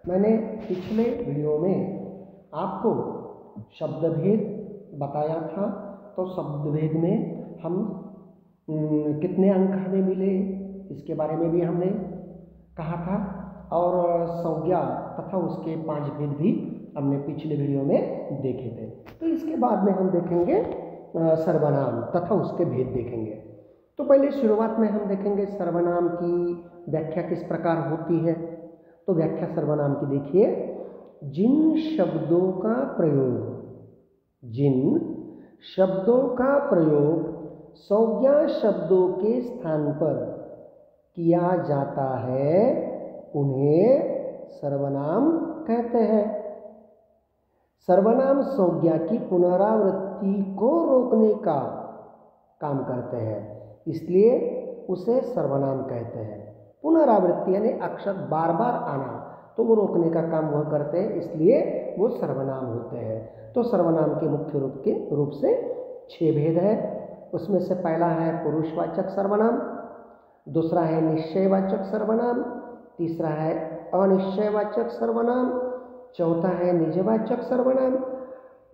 मैंने पिछले वीडियो में आपको शब्दभेद बताया था। तो शब्दभेद में हम कितने अंक हमें मिले इसके बारे में भी हमने कहा था, और संज्ञा तथा उसके 5 भेद भी हमने पिछले वीडियो में देखे थे। तो इसके बाद में हम देखेंगे सर्वनाम तथा उसके भेद देखेंगे। तो पहले शुरुआत में हम देखेंगे सर्वनाम की व्याख्या किस प्रकार होती है। तो व्याख्या सर्वनाम की देखिए, जिन शब्दों का प्रयोग संज्ञा शब्दों के स्थान पर किया जाता है उन्हें सर्वनाम कहते हैं। सर्वनाम संज्ञा की पुनरावृत्ति को रोकने का काम करते हैं, इसलिए उसे सर्वनाम कहते हैं। पुनरावृत्ति यानी अक्षर बार बार आना, तो वो रोकने का काम वह करते हैं, इसलिए वो सर्वनाम होते हैं। तो सर्वनाम के मुख्य रूप से 6 भेद है। उसमें से पहला है पुरुषवाचक सर्वनाम, दूसरा है निश्चयवाचक सर्वनाम, तीसरा है अनिश्चयवाचक सर्वनाम, चौथा है निजवाचक सर्वनाम,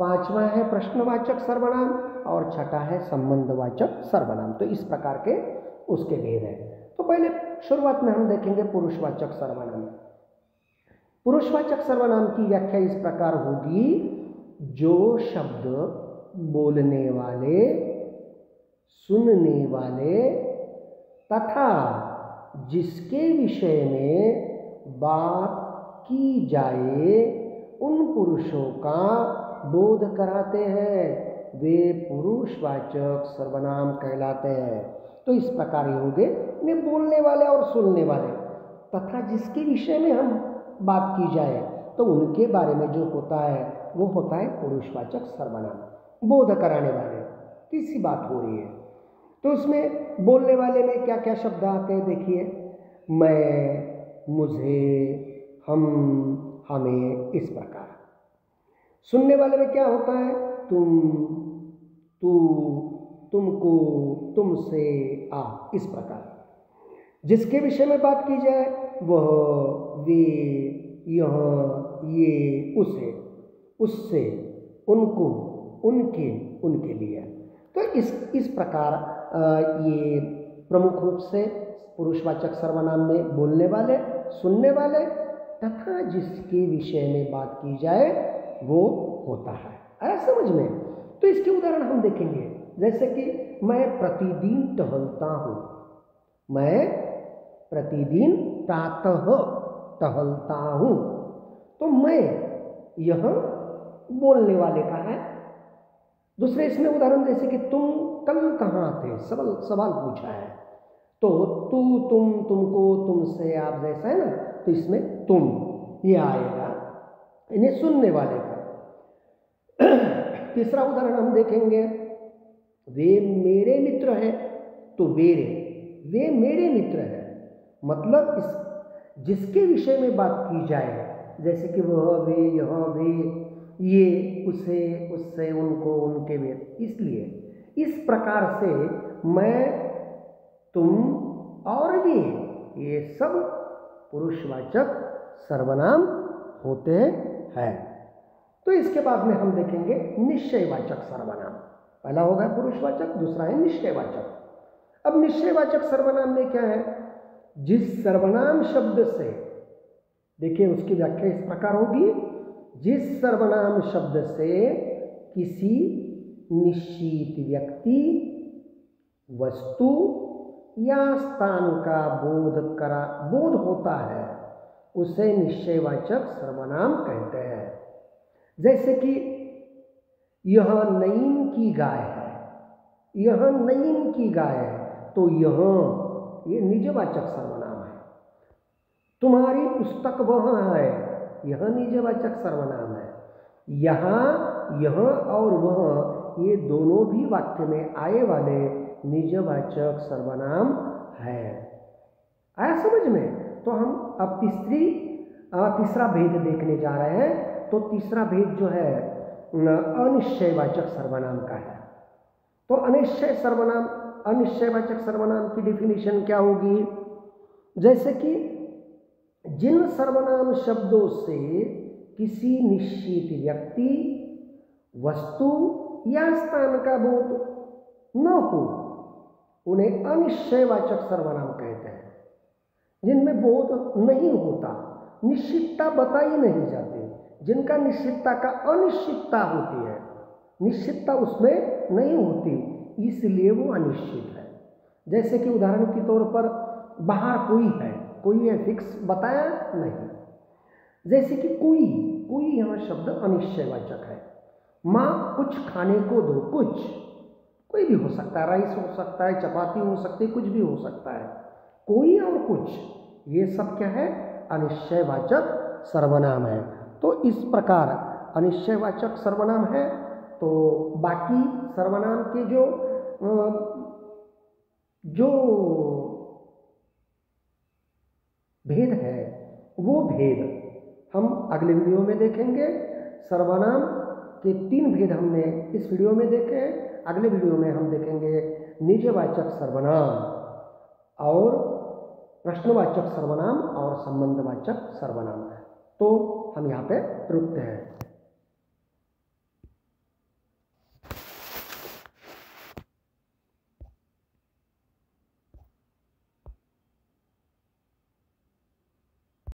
पांचवा है प्रश्नवाचक सर्वनाम और छठा है संबंधवाचक सर्वनाम। तो इस प्रकार के उसके भेद हैं। तो पहले शुरुआत में हम देखेंगे पुरुषवाचक सर्वनाम। पुरुषवाचक सर्वनाम की व्याख्या इस प्रकार होगी, जो शब्द बोलने वाले, सुनने वाले तथा जिसके विषय में बात की जाए उन पुरुषों का बोध कराते हैं, वे पुरुषवाचक सर्वनाम कहलाते हैं। तो इस प्रकार ये हो गए इन्हें बोलने वाले और सुनने वाले तथा जिसके विषय में हम बात की जाए तो उनके बारे में जो होता है वो होता है पुरुषवाचक सर्वनाम। बोध कराने वाले, किसी बात हो रही है तो उसमें बोलने वाले में क्या क्या शब्द आते हैं देखिए, मैं, मुझे, हम, हमें, इस प्रकार। सुनने वाले में क्या होता है, तुम, तू, तुमको, तुमसे, आप, इस प्रकार। जिसके विषय में बात की जाए वह, वे, यह, ये, उसे, उससे, उनको, उनके, उनके लिए। तो इस प्रकार ये प्रमुख रूप से पुरुषवाचक सर्वनाम में बोलने वाले, सुनने वाले तथा जिसके विषय में बात की जाए वो होता है। आया समझ में? तो इसके उदाहरण हम देखेंगे, जैसे कि मैं प्रतिदिन टहलता हूँ। मैं प्रतिदिन प्रातः टहलता हूँ। तो मैं यह बोलने वाले का है। दूसरे इसमें उदाहरण जैसे कि तुम कल कहाँ थे, सवाल पूछा है। तो तू, तुम, तुमको, तुमसे, आप, जैसा है ना, तो इसमें तुम ये आएगा, इन्हें सुनने वाले का। तीसरा उदाहरण हम देखेंगे, वे मेरे मित्र हैं। तो वे मेरे मित्र हैं, मतलब इस जिसके विषय में बात की जाए, जैसे कि वह, वे, यह, वे, ये, उसे, उससे, उनको, उनके, वे। इसलिए इस प्रकार से मैं, तुम और वे, ये सब पुरुषवाचक सर्वनाम होते हैं। तो इसके बाद में हम देखेंगे निश्चयवाचक सर्वनाम। पहला होगा पुरुषवाचक, दूसरा है निश्चयवाचक। अब निश्चयवाचक सर्वनाम में क्या है, जिस सर्वनाम शब्द से, देखिए उसकी व्याख्या इस प्रकार होगी, जिस सर्वनाम शब्द से किसी निश्चित व्यक्ति, वस्तु या स्थान का बोध होता है, उसे निश्चयवाचक सर्वनाम कहते हैं। जैसे कि यह नईम की गाय है, यह नईम की गाय है, तो ये निजवाचक सर्वनाम है। तुम्हारी पुस्तक वह है, यह निजवाचक सर्वनाम है। यहाँ यह और वह, ये दोनों भी वाक्य में आए वाले निजवाचक सर्वनाम है। आया समझ में? तो हम अब तीसरा भेद देखने जा रहे हैं। तो तीसरा भेद जो है अनिश्चयवाचक सर्वनाम का है। तो अनिश्चयवाचक सर्वनाम की डिफिनीशन क्या होगी, जैसे कि जिन सर्वनाम शब्दों से किसी निश्चित व्यक्ति, वस्तु या स्थान का बोध न हो उन्हें अनिश्चयवाचक सर्वनाम कहते हैं। जिनमें बोध नहीं होता, निश्चितता बताई नहीं जाती, जिनका निश्चितता का अनिश्चितता होती है, निश्चितता उसमें नहीं होती, इसलिए वो अनिश्चित है। जैसे कि उदाहरण के तौर पर बाहर कोई है फिक्स बताया नहीं। जैसे कि कोई यहाँ शब्द अनिश्चयवाचक है। माँ कुछ खाने को दो, कोई भी हो सकता है, राइस हो सकता है, चपाती हो सकती है, कुछ भी हो सकता है। कोई और कुछ, ये सब क्या है? अनिश्चयवाचक सर्वनाम है। तो इस प्रकार अनिश्चयवाचक सर्वनाम है। तो बाकी सर्वनाम के जो भेद है, वो भेद हम अगले वीडियो में देखेंगे। सर्वनाम के 3 भेद हमने इस वीडियो में देखे हैं। अगले वीडियो में हम देखेंगे निजवाचक सर्वनाम और प्रश्नवाचक सर्वनाम और संबंधवाचक सर्वनाम। तो हम यहाँ पे रुकते हैं।